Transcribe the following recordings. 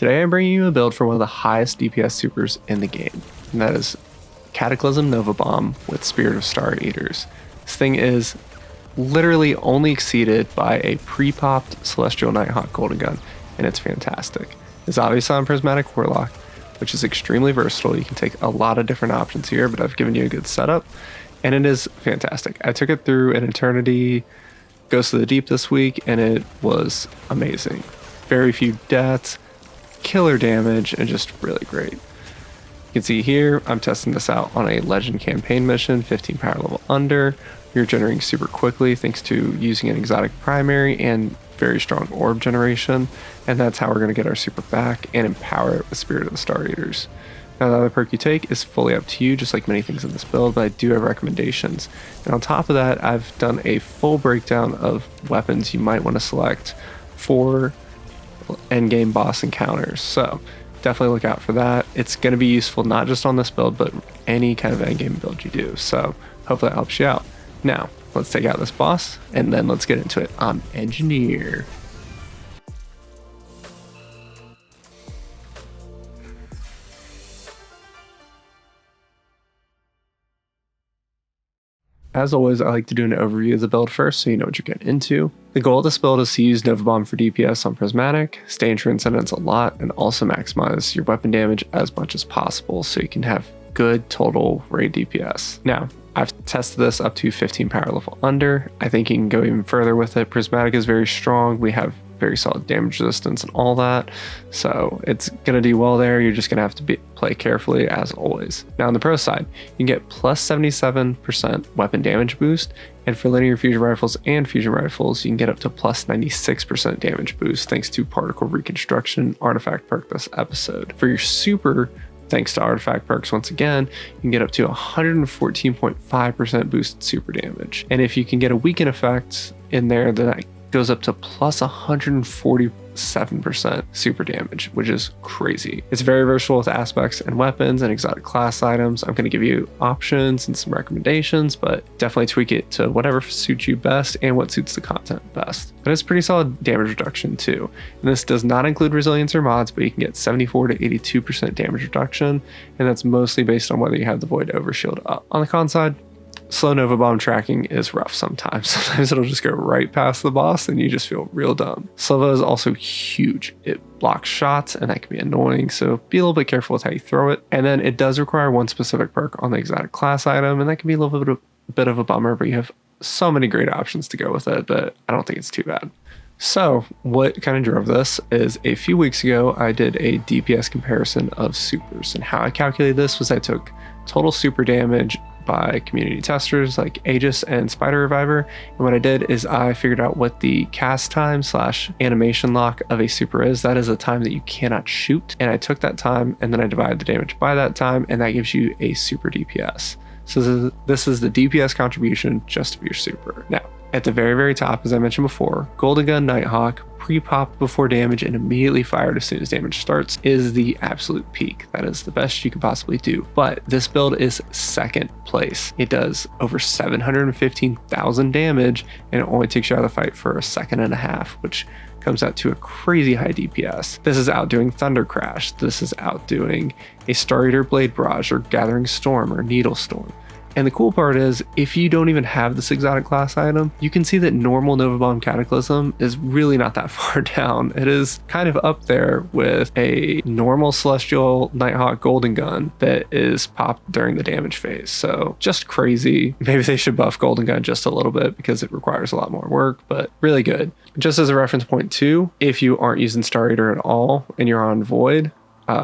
Today I'm bringing you a build for one of the highest DPS supers in the game, and that is Cataclysm Nova Bomb with Spirit of Star Eaters. This thing is literally only exceeded by a pre-popped Celestial Nighthawk Golden Gun, and it's fantastic. It's obviously on Prismatic Warlock, which is extremely versatile. You can take a lot of different options here, but I've given you a good setup, and it is fantastic. I took it through an Eternity Ghost of the Deep this week, and it was amazing. Very few deaths, killer damage, and just really great. You can see here, I'm testing this out on a Legend campaign mission, 15 power level under. You're generating super quickly thanks to using an exotic primary and very strong Orb Generation, and that's how we're going to get our super back and empower it with Spirit of the Star Eaters. Now the other perk you take is fully up to you, just like many things in this build, but I do have recommendations. And on top of that, I've done a full breakdown of weapons you might want to select for endgame boss encounters, so definitely look out for that. It's going to be useful not just on this build, but any kind of endgame build you do, so hopefully that helps you out. Now, let's take out this boss, and then let's get into it. I'm Engineer. As always, I like to do an overview of the build first so you know what you're getting into. The goal of this build is to use Nova Bomb for DPS on Prismatic, stay in Transcendence a lot, and also maximize your weapon damage as much as possible so you can have good total raid DPS. Now, I've tested this up to 15 power level under. I think you can go even further with it. Prismatic is very strong. We have very solid damage resistance and all that, so it's going to do well there. You're just going to have to play carefully as always. Now on the pro side, you can get plus 77% weapon damage boost, and for linear fusion rifles and fusion rifles, you can get up to plus 96% damage boost thanks to particle reconstruction artifact perk this episode. For your super, thanks to artifact perks once again, you can get up to 114.5% boosted super damage. And if you can get a weaken effect in there, then that goes up to plus 147% super damage, which is crazy. It's very versatile with aspects and weapons and exotic class items. I'm going to give you options and some recommendations, but definitely tweak it to whatever suits you best and what suits the content best. But it's pretty solid damage reduction too. And this does not include resilience or mods, but you can get 74 to 82% damage reduction, and that's mostly based on whether you have the Void Overshield up. On the con side, slow Nova Bomb tracking is rough sometimes. Sometimes it'll just go right past the boss and you just feel real dumb. Slow is also huge. It blocks shots and that can be annoying, so be a little bit careful with how you throw it. And then it does require one specific perk on the exotic class item, and that can be a little bit of a bummer, but you have so many great options to go with it that I don't think it's too bad. So what kind of drove this is a few weeks ago, I did a DPS comparison of supers, and how I calculated this was I took total super damage by community testers like Aegis and Spider Reviver, and what I did is I figured out what the cast time / animation lock of a super is. That is a time that you cannot shoot, and I took that time and then I divided the damage by that time, and that gives you a super DPS. So this is the DPS contribution just of your super. Now, at the very, very top, as I mentioned before, Golden Gun Nighthawk, pre-popped before damage and immediately fired as soon as damage starts, is the absolute peak. That is the best you could possibly do. But this build is second place. It does over 715,000 damage, and it only takes you out of the fight for a second and a half, which comes out to a crazy high DPS. This is outdoing Thunder Crash. This is outdoing a Star Eater Blade Barrage or Gathering Storm or Needle Storm. And the cool part is, if you don't even have this exotic class item, you can see that normal Nova Bomb Cataclysm is really not that far down. It is kind of up there with a normal Celestial Nighthawk Golden Gun that is popped during the damage phase. So just crazy. Maybe they should buff Golden Gun just a little bit because it requires a lot more work, but really good. Just as a reference point too, if you aren't using Star Eater at all and you're on Void,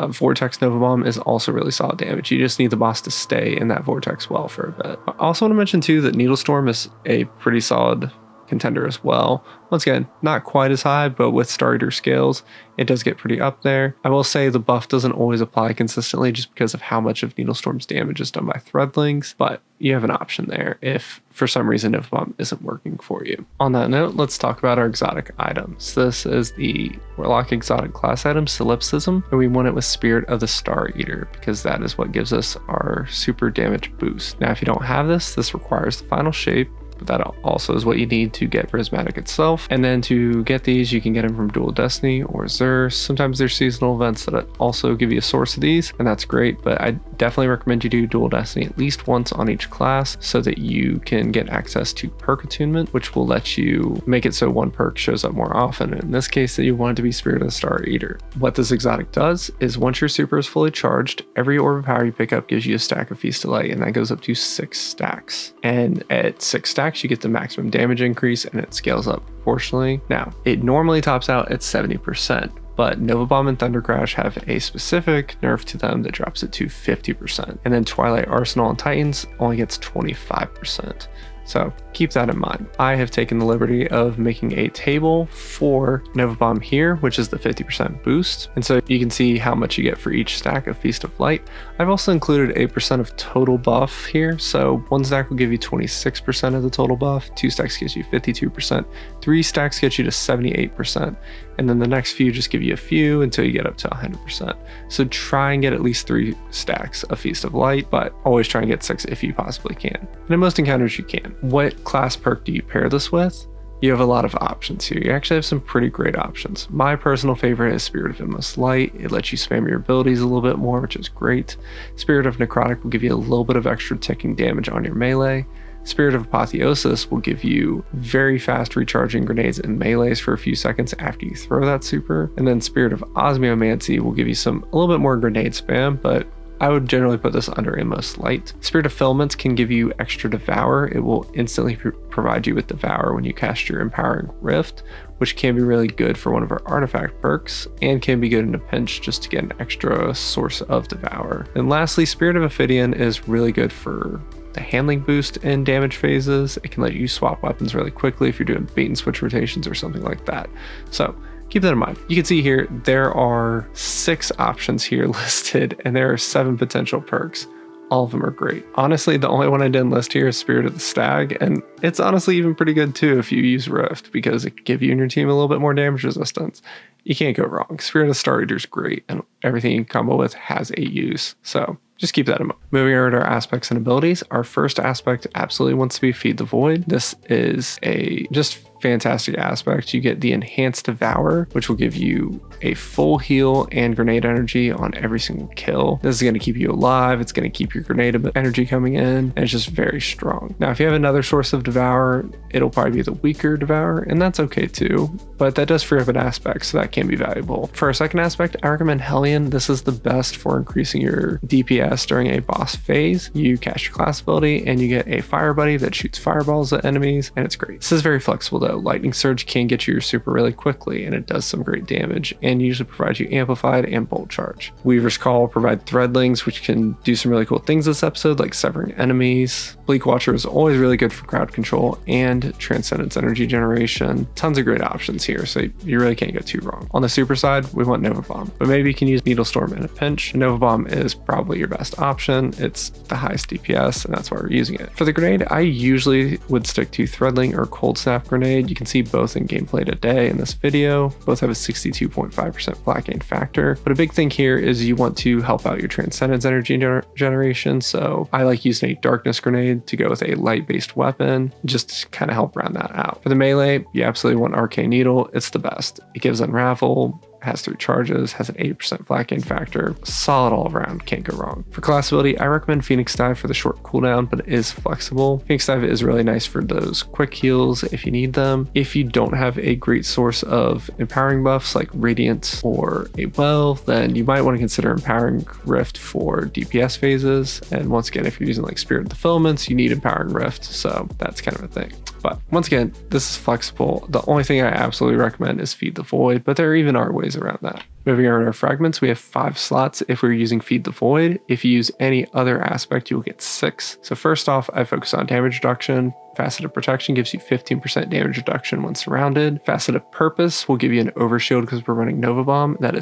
Vortex Nova Bomb is also really solid damage. You just need the boss to stay in that Vortex well for a bit. I also want to mention too that Needle Storm is a pretty solid contender as well. Once again, not quite as high, but with Star Eater scales, it does get pretty up there. I will say the buff doesn't always apply consistently just because of how much of Needle Storm's damage is done by Threadlings, but you have an option there if for some reason Nova Bomb isn't working for you. On that note, let's talk about our exotic items. This is the Warlock exotic class item, Solipsism, and we want it with Spirit of the Star Eater because that is what gives us our super damage boost. Now, if you don't have this, this requires the final shape, but that also is what you need to get Prismatic itself. And then to get these, you can get them from Dual Destiny or Zur. Sometimes there's seasonal events that also give you a source of these, and that's great, but I definitely recommend you do Dual Destiny at least once on each class so that you can get access to perk attunement, which will let you make it so one perk shows up more often. In this case, that you want it to be Spirit of the Star Eater. What this exotic does is once your super is fully charged, every orb of power you pick up gives you a stack of Feast of Light, and that goes up to 6 stacks. And at 6 stacks, you get the maximum damage increase, and it scales up proportionally. Now, it normally tops out at 70%. But Nova Bomb and Thunder Crash have a specific nerf to them that drops it to 50%. And then Twilight Arsenal and Titans only gets 25%. So keep that in mind. I have taken the liberty of making a table for Nova Bomb here, which is the 50% boost. And so you can see how much you get for each stack of Feast of Light. I've also included a percent of total buff here. So 1 stack will give you 26% of the total buff, 2 stacks gives you 52%, 3 stacks get you to 78%. And then the next few just give you a few until you get up to 100%. So try and get at least 3 stacks of Feast of Light, but always try and get 6 if you possibly can. And in most encounters you can. What class perk do you pair this with? You have a lot of options here. You actually have some pretty great options. My personal favorite is Spirit of Endless Light. It lets you spam your abilities a little bit more, which is great. Spirit of Necrotic will give you a little bit of extra ticking damage on your melee. Spirit of Apotheosis will give you very fast recharging grenades and melees for a few seconds after you throw that super. And then Spirit of Osmiomancy will give you a little bit more grenade spam, but I would generally put this under Endless Light. Spirit of Filaments can give you extra Devour. It will instantly provide you with Devour when you cast your Empowering Rift, which can be really good for one of our artifact perks and can be good in a pinch just to get an extra source of Devour. And lastly, Spirit of Ophidian is really good for the handling boost in damage phases. It can let you swap weapons really quickly if you're doing bait and switch rotations or something like that. So keep that in mind. You can see here, there are 6 options here listed, and there are 7 potential perks. All of them are great. Honestly, the only one I didn't list here is Spirit of the Stag, and it's honestly even pretty good too if you use Rift, because it can give you and your team a little bit more damage resistance. You can't go wrong. Spirit of Star Eater is great, and everything you combo with has a use. So just keep that in mind. Moving over to our aspects and abilities, our first aspect absolutely wants to be Feed the Void. This is a just fantastic aspect. You get the Enhanced Devour, which will give you a full heal and grenade energy on every single kill. This is going to keep you alive. It's going to keep your grenade energy coming in, and it's just very strong. Now, if you have another source of Devour, it'll probably be the weaker Devour, and that's okay too, but that does free up an aspect, so that can be valuable. For our second aspect, I recommend Hellion. This is the best for increasing your DPS during a boss phase. You cast your class ability, and you get a fire buddy that shoots fireballs at enemies, and it's great. This is very flexible though. Lightning Surge can get you your super really quickly, and it does some great damage, and usually provides you Amplified and Bolt Charge. Weaver's Call will provide Threadlings, which can do some really cool things this episode, like severing enemies. Bleak Watcher is always really good for crowd control and Transcendence energy generation. Tons of great options here, so you really can't go too wrong. On the super side, we want Nova Bomb, but maybe you can use Needle Storm in a pinch. Nova Bomb is probably your best option. It's the highest DPS, and that's why we're using it. For the grenade, I usually would stick to Threadling or Cold Snap Grenade. You can see both in gameplay today in this video. Both have a 62.5% flat gain factor, but a big thing here is you want to help out your Transcendence energy generation, so I like using a Darkness Grenade to go with a light-based weapon, just to kind of help round that out. For the melee, you absolutely want Arcane Needle. It's the best. It gives Unravel, has 3 charges, has an 80% flat gain factor, solid all around, can't go wrong. For class ability, I recommend Phoenix Dive for the short cooldown, but it is flexible. Phoenix Dive is really nice for those quick heals if you need them. If you don't have a great source of empowering buffs like Radiant or a Well, then you might want to consider Empowering Rift for DPS phases. And once again, if you're using like Spirit of the Filaments, you need Empowering Rift, so that's kind of a thing. But once again, this is flexible. The only thing I absolutely recommend is Feed the Void, but there even are ways around that. Moving over to our fragments, we have 5 slots if we're using Feed the Void. If you use any other aspect, you'll get 6. So first off, I focus on damage reduction. Faceted Protection gives you 15% damage reduction when surrounded. Faceted Purpose will give you an overshield because we're running Nova Bomb. That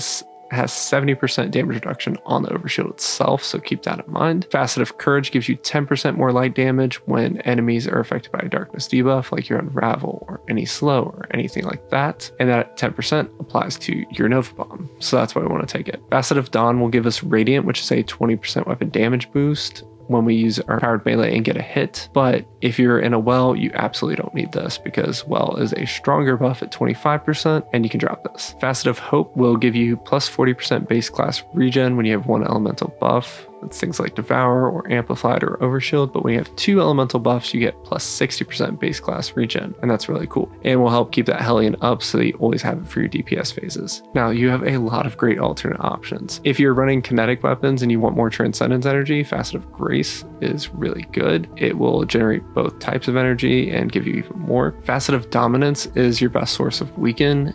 has 70% damage reduction on the overshield itself, so keep that in mind. Facet of Courage gives you 10% more light damage when enemies are affected by a darkness debuff, like your Unravel or any slow or anything like that, and that 10% applies to your Nova Bomb, so that's why we want to take it. Facet of Dawn will give us Radiant, which is a 20% weapon damage boost when we use our powered melee and get a hit. But if you're in a well, you absolutely don't need this because well is a stronger buff at 25% and you can drop this. Facet of Hope will give you plus 40% base class regen when you have one elemental buff. It's things like Devour or Amplified or Overshield, but when you have 2 elemental buffs, you get plus 60% base class regen, and that's really cool. And will help keep that Hellion up so that you always have it for your DPS phases. Now, you have a lot of great alternate options. If you're running kinetic weapons and you want more Transcendence energy, Facet of Grace is really good. It will generate both types of energy and give you even more. Facet of Dominance is your best source of weaken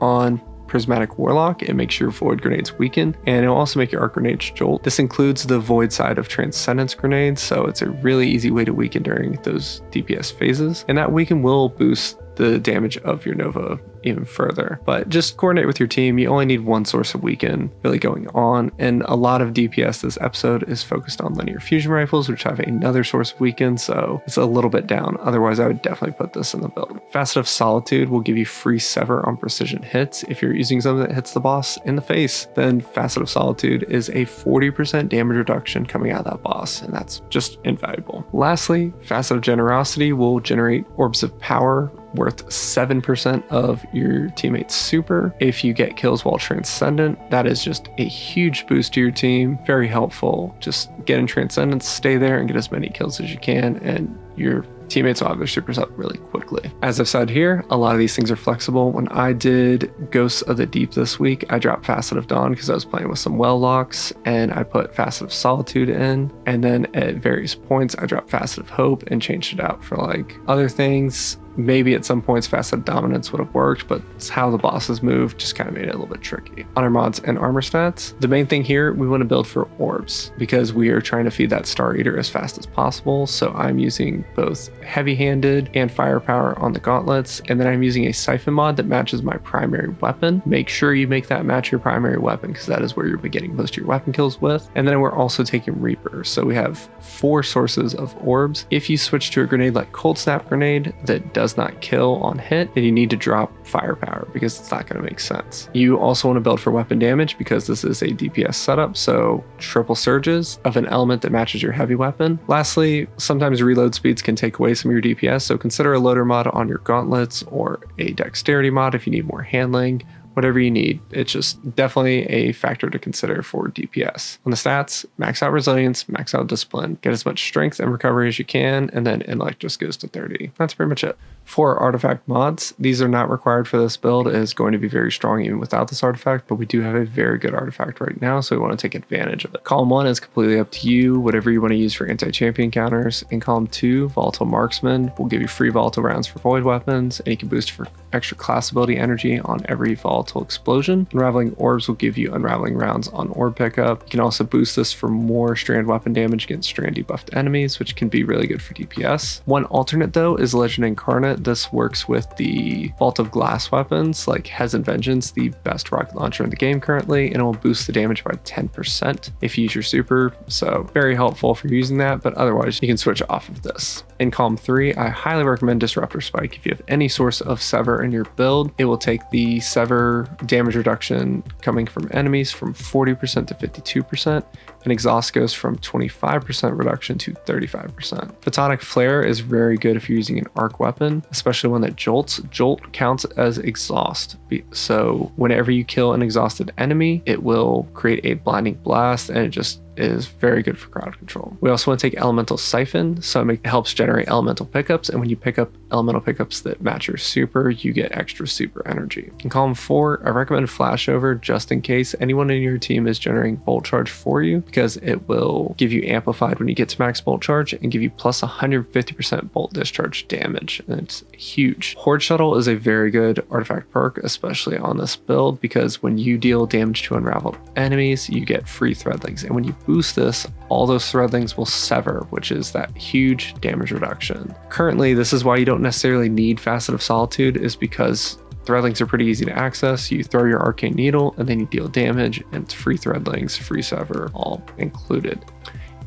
on Prismatic Warlock. It makes your void grenades weaken, and it'll also make your arc grenades jolt. This includes the void side of Transcendence grenades, so it's a really easy way to weaken during those DPS phases, and that weaken will boost the damage of your Nova even further. But just coordinate with your team. You only need one source of weaken really going on, and a lot of DPS this episode is focused on linear fusion rifles, which have another source of weaken, so it's a little bit down. Otherwise, I would definitely put this in the build. Facet of Solitude will give you free sever on precision hits. If you're using something that hits the boss in the face, then Facet of Solitude is a 40% damage reduction coming out of that boss, and that's just invaluable. Lastly, Facet of Generosity will generate orbs of power worth 7% of your teammate's super if you get kills while Transcendent. That is just a huge boost to your team, very helpful. Just get in Transcendence, stay there, and get as many kills as you can, and your teammates will have their supers up really quickly. As I've said here, a lot of these things are flexible. When I did Ghosts of the Deep this week, I dropped Facet of Dawn because I was playing with some well locks, and I put Facet of Solitude in, and then at various points I dropped Facet of Hope and changed it out for like other things. Maybe at some points Facet of Dominance would have worked, but it's how the bosses move just kind of made it a little bit tricky. On our mods and armor stats, the main thing here, we want to build for orbs because we are trying to feed that Star Eater as fast as possible. So I'm using both heavy-handed and firepower on the gauntlets, and then I'm using a siphon mod that matches my primary weapon. Make sure you make that match your primary weapon because that is where you'll be getting most of your weapon kills with. And then we're also taking Reapers. So we have 4 sources of orbs. If you switch to a grenade like Cold Snap Grenade that does not kill on hit, then you need to drop firepower because it's not going to make sense. You also want to build for weapon damage because this is a DPS setup, so triple surges of an element that matches your heavy weapon. Lastly, sometimes reload speeds can take away some of your DPS, so consider a loader mod on your gauntlets or a dexterity mod if you need more handling. Whatever you need. It's just definitely a factor to consider for DPS. On the stats, max out resilience, max out discipline, get as much strength and recovery as you can, and then intellect just goes to 30. That's pretty much it. For artifact mods, these are not required for this build. It is going to be very strong even without this artifact, but we do have a very good artifact right now, so we want to take advantage of it. Column 1 is completely up to you, whatever you want to use for anti-champion counters. In column 2, Volatile Marksman will give you free volatile rounds for void weapons, and you can boost for extra class ability energy on every volatile explosion. Unraveling Orbs will give you unraveling rounds on orb pickup. You can also boost this for more strand weapon damage against strand debuffed enemies, which can be really good for DPS. One alternate though is Legend Incarnate. This works with the Vault of Glass weapons like Hezin Vengeance, the best rocket launcher in the game currently, and it will boost the damage by 10% if you use your super, so very helpful for using that, but otherwise you can switch off of this. In column 3, I highly recommend Disruptor Spike. If you have any source of Sever in your build, it will take the Sever damage reduction coming from enemies from 40% to 52%, and Exhaust goes from 25% reduction to 35%. Photonic Flare is very good if you're using an arc weapon, especially one that jolts. Jolt counts as exhaust, so whenever you kill an exhausted enemy, it will create a blinding blast, and it just is very good for crowd control. We also want to take Elemental Siphon, so it helps generate elemental pickups, and when you pick up elemental pickups that match your super, you get extra super energy. In column 4, I recommend Flashover just in case anyone in your team is generating bolt charge for you, because it will give you amplified when you get to max bolt charge and give you plus 150% bolt discharge damage, and it's huge. Horde Shuttle is a very good artifact perk, especially on this build, because when you deal damage to unraveled enemies, you get free threadlings, and when you boost this, all those threadlings will sever, which is that huge damage reduction. Currently, this is why you don't necessarily need Facet of Solitude, is because threadlings are pretty easy to access. You throw your Arcane Needle and then you deal damage, and it's free threadlings, free sever, all included.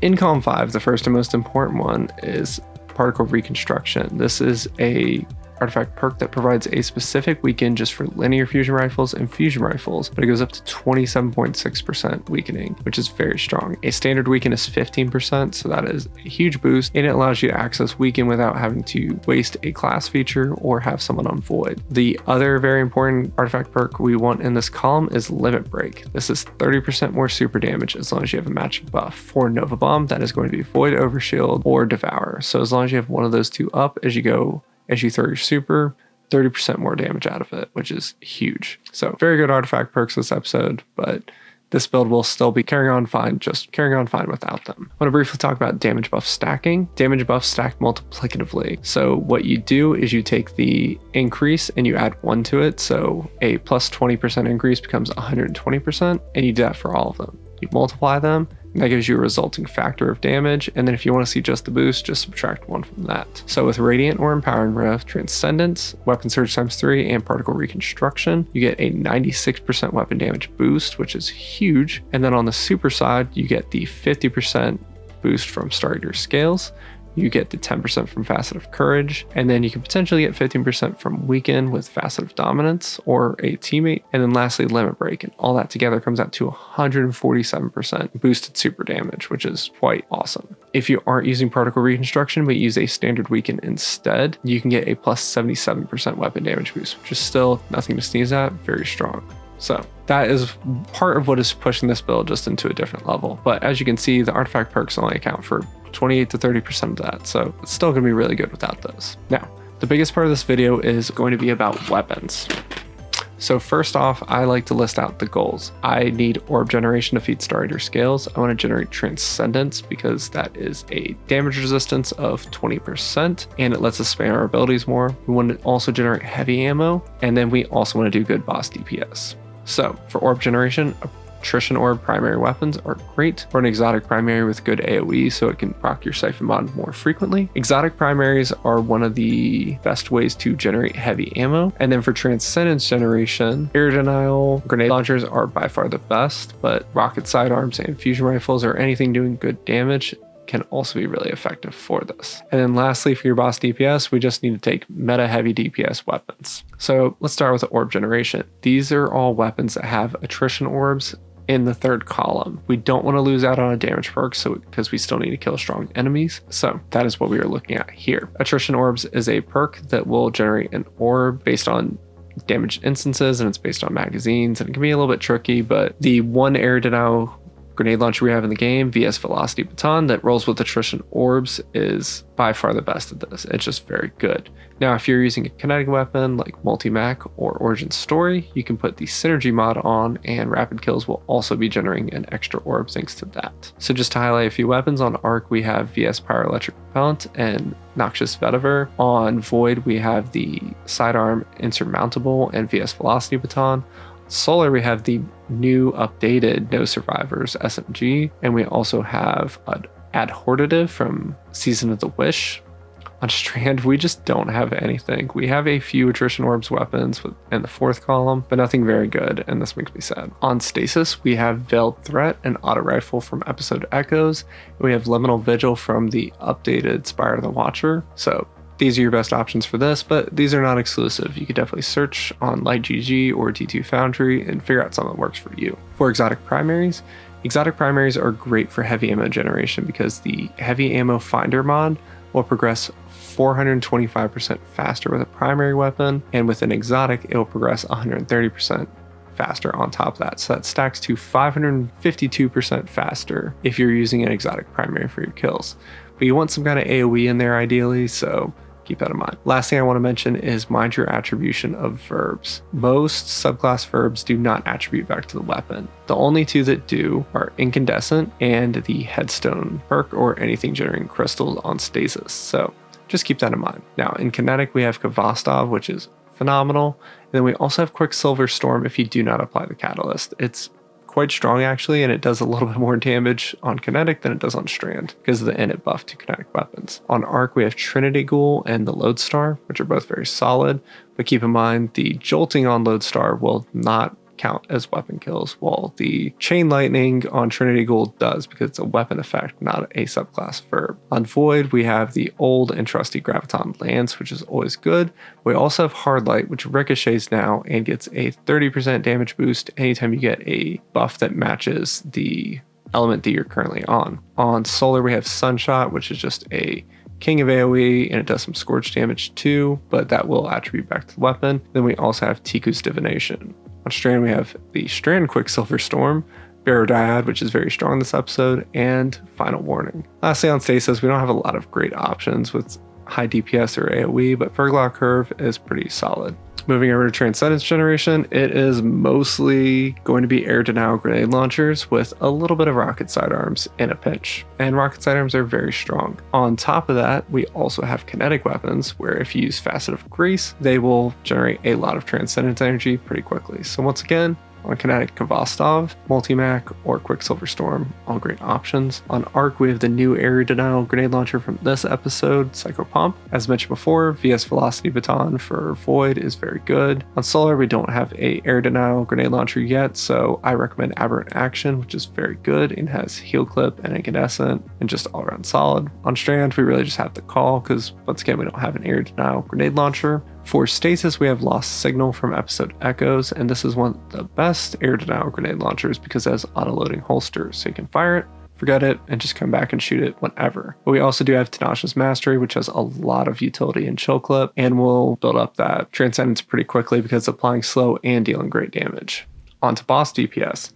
In column 5, the first and most important one is Particle Reconstruction. This is a artifact perk that provides a specific weaken just for linear fusion rifles and fusion rifles, but it goes up to 27.6% weakening, which is very strong. A standard weaken is 15%, so that is a huge boost, and it allows you to access weaken without having to waste a class feature or have someone on void. The other very important artifact perk we want in this column is Limit Break. This is 30% more super damage as long as you have a matching buff. For Nova Bomb, that is going to be Void, Overshield, or Devour. So as long as you have one of those two up as you throw your super, 30% more damage out of it, which is huge. So very good artifact perks this episode, but this build will still be carrying on fine without them. I want to briefly talk about damage buff stacking. Damage buffs stack multiplicatively. So what you do is you take the increase and you add 1 to it. So a plus 20% increase becomes 120%, and you do that for all of them. You multiply them, and that gives you a resulting factor of damage, and then if you want to see just the boost, just subtract 1 from that. So with Radiant or Empowering Rift, Transcendence, Weapon Surge ×3, and Particle Reconstruction, you get a 96% weapon damage boost, which is huge. And then on the super side, you get the 50% boost from Starter Scales, you get the 10% from Facet of Courage, and then you can potentially get 15% from Weaken with Facet of Dominance or a teammate, and then lastly Limit Break, and all that together comes out to 147% boosted super damage, which is quite awesome. If you aren't using Particle Reconstruction but use a standard Weaken instead, you can get a plus 77% weapon damage boost, which is still nothing to sneeze at, very strong. So that is part of what is pushing this build just into a different level. But as you can see, the artifact perks only account for 28 to 30% of that. So it's still going to be really good without those. Now, the biggest part of this video is going to be about weapons. So first off, I like to list out the goals. I need Orb Generation to feed Star Eater Scales. I want to generate Transcendence because that is a damage resistance of 20% and it lets us spam our abilities more. We want to also generate heavy ammo, and then we also want to do good boss DPS. So for Orb Generation, Attrition Orb primary weapons are great, or an exotic primary with good AoE so it can proc your Siphon Mod more frequently. Exotic primaries are one of the best ways to generate heavy ammo. And then for Transcendence generation, Air Denial grenade launchers are by far the best, but rocket sidearms and fusion rifles or anything doing good damage can also be really effective for this. And then lastly, for your boss DPS, we just need to take meta heavy DPS weapons. So let's start with the Orb Generation. These are all weapons that have attrition orbs in the third column. We don't want to lose out on a damage perk because we still need to kill strong enemies. So that is what we are looking at here. Attrition orbs is a perk that will generate an orb based on damaged instances, and it's based on magazines, and it can be a little bit tricky, but the one Air Denial grenade launcher we have in the game, VS Velocity Baton, that rolls with attrition orbs is by far the best at this. It's just very good. Now, if you're using a kinetic weapon like Multi-Mac or Origin Story, you can put the Synergy mod on, and rapid kills will also be generating an extra orb thanks to that. So just to highlight a few weapons, on Arc we have VS Pyroelectric Propellant and Noxious Vetiver. On Void we have the Sidearm Insurmountable and VS Velocity Baton. Solar, we have the new updated No Survivors SMG, and we also have an Adhortative from Season of the Wish. On Strand, we just don't have anything. We have a few Attrition Orbs weapons in the fourth column, but nothing very good, and this makes me sad. On Stasis, we have Veiled Threat and Auto Rifle from Episode Echoes. We have Liminal Vigil from the updated Spire of the Watcher. So these are your best options for this, but these are not exclusive. You could definitely search on LightGG or T2 Foundry and figure out something that works for you. For exotic primaries are great for heavy ammo generation because the heavy ammo finder mod will progress 425% faster with a primary weapon, and with an exotic, it will progress 130% faster on top of that. So that stacks to 552% faster if you're using an exotic primary for your kills. But you want some kind of AoE in there ideally, so keep that in mind. Last thing I want to mention is mind your attribution of verbs. Most subclass verbs do not attribute back to the weapon. The only two that do are Incandescent and the Headstone perk, or anything generating crystals on Stasis. So just keep that in mind. Now in Kinetic we have Kvostov, which is phenomenal. And then we also have Quicksilver Storm if you do not apply the Catalyst. It's quite strong actually, and it does a little bit more damage on Kinetic than it does on Strand because of the init buff to Kinetic weapons. On Arc we have Trinity Ghoul and the Lodestar, which are both very solid, but keep in mind the jolting on Lodestar will not count as weapon kills, while the Chain Lightning on Trinity Gold does because it's a weapon effect, not a subclass verb. On Void, we have the old and trusty Graviton Lance, which is always good. We also have Hard Light, which ricochets now and gets a 30% damage boost anytime you get a buff that matches the element that you're currently on. On Solar, we have Sunshot, which is just a king of AoE, and it does some scorch damage too, but that will attribute back to the weapon. Then we also have Tiku's Divination. On Strand, we have the Strand Quicksilver Storm, Barodiad, which is very strong this episode, and Final Warning. Lastly, on Stasis, we don't have a lot of great options with high DPS or AoE, but Ferglot Curve is pretty solid. Moving over to Transcendence Generation, it is mostly going to be air denial grenade launchers with a little bit of rocket sidearms in a pinch. And rocket sidearms are very strong. On top of that, we also have kinetic weapons where if you use Facet of Grease, they will generate a lot of Transcendence energy pretty quickly. So once again, on Kinetic, Kvostov, Multimac, or Quicksilver Storm, all great options. On Arc, we have the new area denial grenade launcher from this episode, Psycho Pump. As mentioned before, VS Velocity Baton for Void is very good. On Solar, we don't have a air denial grenade launcher yet, so I recommend Aberrant Action, which is very good and has Heal Clip and Incandescent and just all around solid. On Strand, we really just have to call because once again, we don't have an air denial grenade launcher. For Stasis, we have Lost Signal from episode Echoes, and this is one of the best air denial grenade launchers because it has auto-loading holsters, so you can fire it, forget it, and just come back and shoot it whenever. But we also do have Tenacious Mastery, which has a lot of utility in Chill Clip, and will build up that Transcendence pretty quickly because it's applying slow and dealing great damage. On to boss DPS.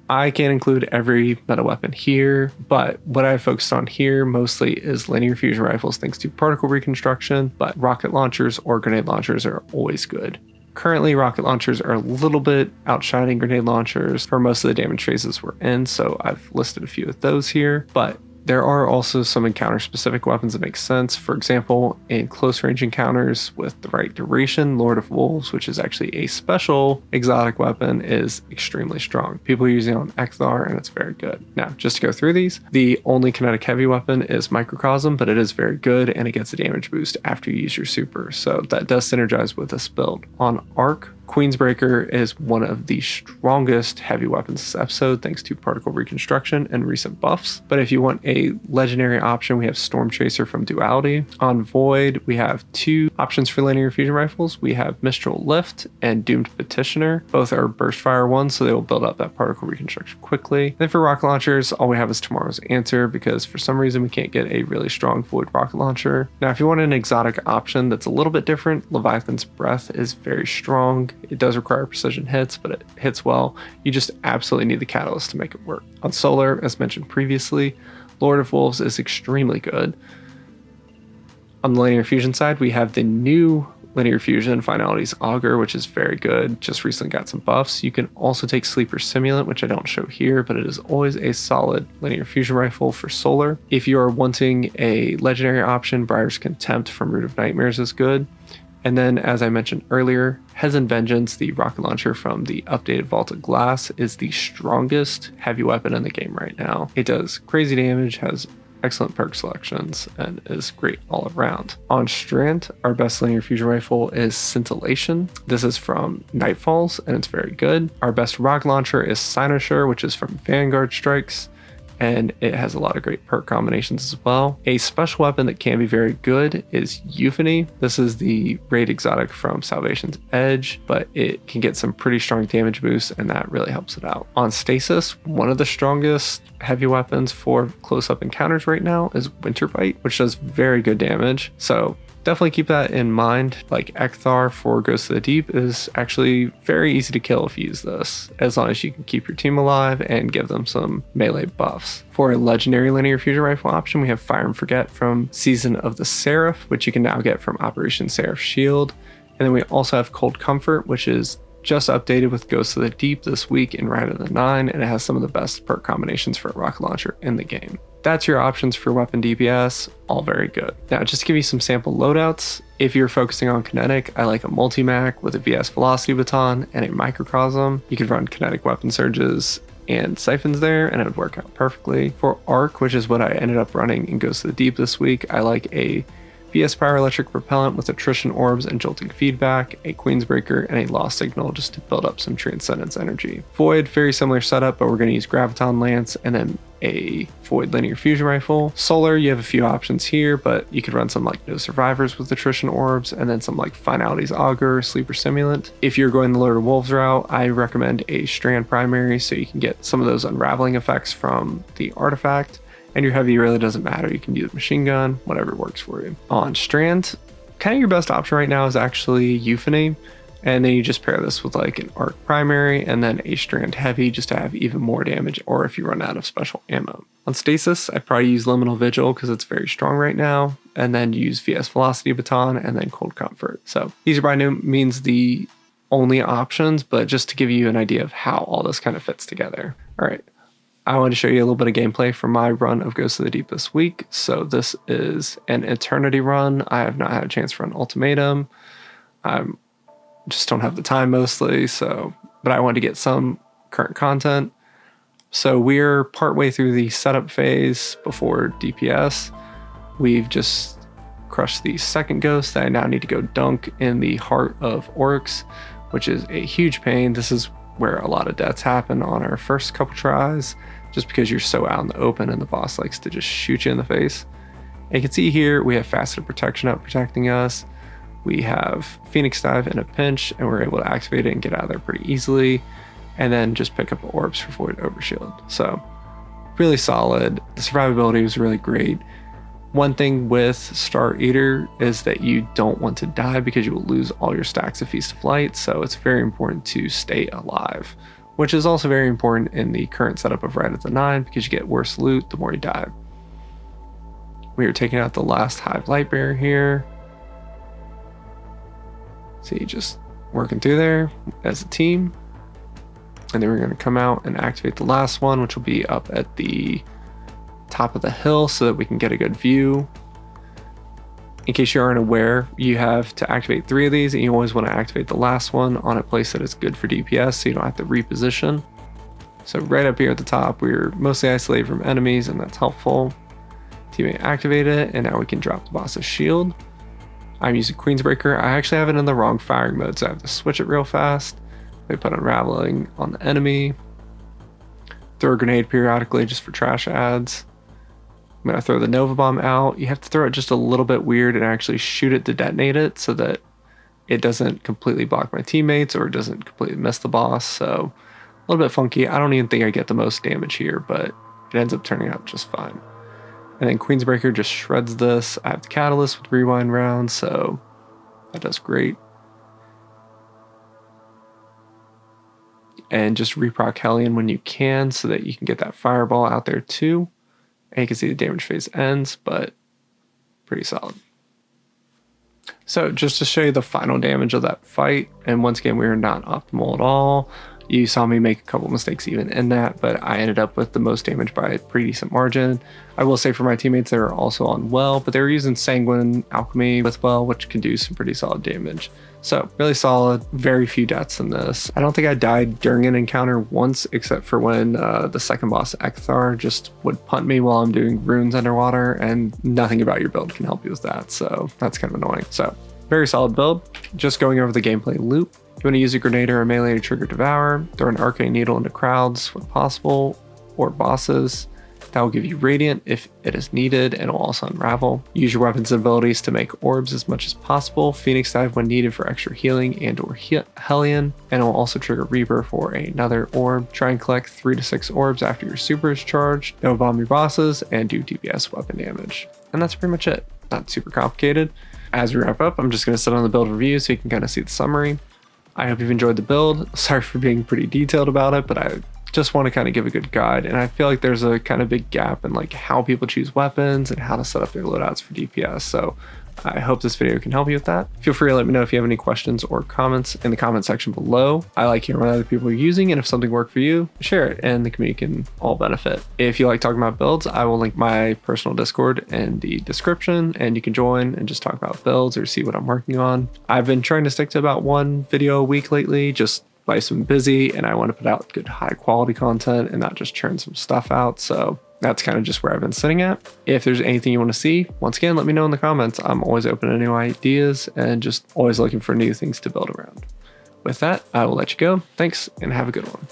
I can't include every meta weapon here, but what I focused on here mostly is linear fusion rifles thanks to particle reconstruction, but rocket launchers or grenade launchers are always good. Currently, rocket launchers are a little bit outshining grenade launchers for most of the damage phases we're in, so I've listed a few of those here, but there are also some encounter-specific weapons that make sense. For example, in close-range encounters with the right duration, Lord of Wolves, which is actually a special exotic weapon, is extremely strong. People are using it on Ekthar, and it's very good. Now, just to go through these, the only kinetic heavy weapon is Microcosm, but it is very good, and it gets a damage boost after you use your super, so that does synergize with this build. On Arc, Queensbreaker is one of the strongest heavy weapons this episode thanks to particle reconstruction and recent buffs. But if you want a legendary option, we have Storm Chaser from Duality. On Void, we have two options for linear fusion rifles. We have Mistral Lift and Doomed Petitioner. Both are burst fire ones, so they will build up that particle reconstruction quickly. Then for rocket launchers, all we have is Tomorrow's Answer because for some reason we can't get a really strong Void rocket launcher. Now, if you want an exotic option that's a little bit different, Leviathan's Breath is very strong. It does require precision hits, but it hits well. You just absolutely need the catalyst to make it work. On Solar, as mentioned previously, Lord of Wolves is extremely good. On the linear fusion side, we have the new linear fusion Finality's Augur, which is very good. Just recently got some buffs. You can also take Sleeper Simulant, which I don't show here, but it is always a solid linear fusion rifle for Solar. If you are wanting a legendary option, Briar's Contempt from Root of Nightmares is good. And then, as I mentioned earlier, Hezen Vengeance, the rocket launcher from the updated Vault of Glass, is the strongest heavy weapon in the game right now. It does crazy damage, has excellent perk selections, and is great all around. On Strand, our best linear fusion rifle is Scintillation. This is from Nightfalls, and it's very good. Our best rocket launcher is Cynosure, which is from Vanguard Strikes, and it has a lot of great perk combinations as well. A special weapon that can be very good is Euphony. This is the raid exotic from Salvation's Edge, but it can get some pretty strong damage boosts, and that really helps it out. On Stasis, one of the strongest heavy weapons for close-up encounters right now is Winterbite, which does very good damage. So definitely keep that in mind. Like Ekthar for Ghost of the Deep is actually very easy to kill if you use this, as long as you can keep your team alive and give them some melee buffs. For a legendary linear fusion rifle option, we have Fire and Forget from Season of the Seraph, which you can now get from Operation Seraph Shield. And then we also have Cold Comfort, which is just updated with Ghost of the Deep this week in Rite of the Nine, and it has some of the best perk combinations for a rocket launcher in the game. That's your options for weapon DPS, all very good. Now, just to give you some sample loadouts, if you're focusing on kinetic, I like a Multimac with a VS Velocity Baton and a Microcosm. You could run kinetic weapon surges and siphons there, and it would work out perfectly. For Arc, which is what I ended up running in Ghost of the Deep this week, I like a VS Pyroelectric Repellent with Attrition Orbs and Jolting Feedback, a Queensbreaker, and a Lost Signal just to build up some Transcendence energy. Void, very similar setup, but we're going to use Graviton Lance and then a Void Linear Fusion Rifle. Solar, you have a few options here, but you could run some like No Survivors with Attrition Orbs and then some like Finalities Augur, Sleeper Simulant. If you're going the Lord of Wolves route, I recommend a Strand Primary so you can get some of those unraveling effects from the artifact. And your heavy really doesn't matter. You can use machine gun, whatever works for you. On Strand, kind of your best option right now is actually Euphony. And then you just pair this with like an Arc Primary and then a Strand Heavy just to have even more damage, or if you run out of special ammo. On Stasis, I'd probably use Liminal Vigil because it's very strong right now, and then use VS Velocity Baton and then Cold Comfort. So these are by no means the only options, but just to give you an idea of how all this kind of fits together. All right. I wanted to show you a little bit of gameplay from my run of Ghosts of the Deep this week. So this is an Eternity run. I have not had a chance for an Ultimatum. I just don't have the time mostly, but I wanted to get some current content. So we're partway through the setup phase before DPS. We've just crushed the second ghost that I now need to go dunk in the heart of Oryx, which is a huge pain. This is where a lot of deaths happen on our first couple tries, just because you're so out in the open and the boss likes to just shoot you in the face. And you can see here we have Faceted Protection up protecting us. We have Phoenix Dive in a pinch, and we're able to activate it and get out of there pretty easily, and then just pick up orbs for Void Overshield. So really solid. The survivability was really great. One thing with Star Eater is that you don't want to die because you will lose all your stacks of Feast of Light, so it's very important to stay alive, which is also very important in the current setup of Rite at the 9 because you get worse loot the more you die. We are taking out the last Hive Light Bearer here. See, just working through there as a team. And then we're going to come out and activate the last one, which will be up at the top of the hill so that we can get a good view. In case you aren't aware, you have to activate 3 of these, and you always want to activate the last one on a place that is good for DPS so you don't have to reposition. So right up here at the top, we're mostly isolated from enemies, and that's helpful. Teammate activate it, and now we can drop the boss's shield. I'm using Queensbreaker. I actually have it in the wrong firing mode, so I have to switch it real fast. We put Unraveling on the enemy. Throw a grenade periodically just for trash ads. I'm going to throw the Nova Bomb out. You have to throw it just a little bit weird and actually shoot it to detonate it so that it doesn't completely block my teammates or it doesn't completely miss the boss. So a little bit funky. I don't even think I get the most damage here, but it ends up turning out just fine. And then Queensbreaker just shreds this. I have the Catalyst with Rewind rounds, so that does great. And just reproc Hellion when you can so that you can get that Fireball out there too. And you can see the damage phase ends, but pretty solid. So just to show you the final damage of that fight, and once again, we were not optimal at all. You saw me make a couple mistakes even in that, but I ended up with the most damage by a pretty decent margin. I will say for my teammates, they were also on Well, but they were using Sanguine Alchemy with Well, which can do some pretty solid damage. So really solid, very few deaths in this. I don't think I died during an encounter once, except for when the second boss, Ekthar, just would punt me while I'm doing runes underwater, and nothing about your build can help you with that. So that's kind of annoying. So very solid build. Just going over the gameplay loop. You want to use a grenade or a melee to trigger Devour, throw an Arcane Needle into crowds when possible, or bosses. That will give you Radiant if it is needed, and it will also unravel. Use your weapons and abilities to make orbs as much as possible. Phoenix Dive when needed for extra healing and or Hellion, and it will also trigger Reaper for another orb. Try and collect 3 to 6 orbs after your super is charged. Nova Bomb your bosses, and do DPS weapon damage. And that's pretty much it. Not super complicated. As we wrap up, I'm just going to sit on the build review so you can kind of see the summary. I hope you've enjoyed the build. Sorry for being pretty detailed about it, but I just want to kind of give a good guide. And I feel like there's a kind of big gap in like how people choose weapons and how to set up their loadouts for DPS. So I hope this video can help you with that. Feel free to let me know if you have any questions or comments in the comment section below. I like hearing what other people are using, and if something worked for you, share it and the community can all benefit. If you like talking about builds, I will link my personal Discord in the description, and you can join and just talk about builds or see what I'm working on. I've been trying to stick to about 1 video a week lately, just life's been busy and I want to put out good high quality content and not just churn some stuff out. So that's kind of just where I've been sitting at. If there's anything you want to see, once again, let me know in the comments. I'm always open to new ideas and just always looking for new things to build around. With that, I will let you go. Thanks and have a good one.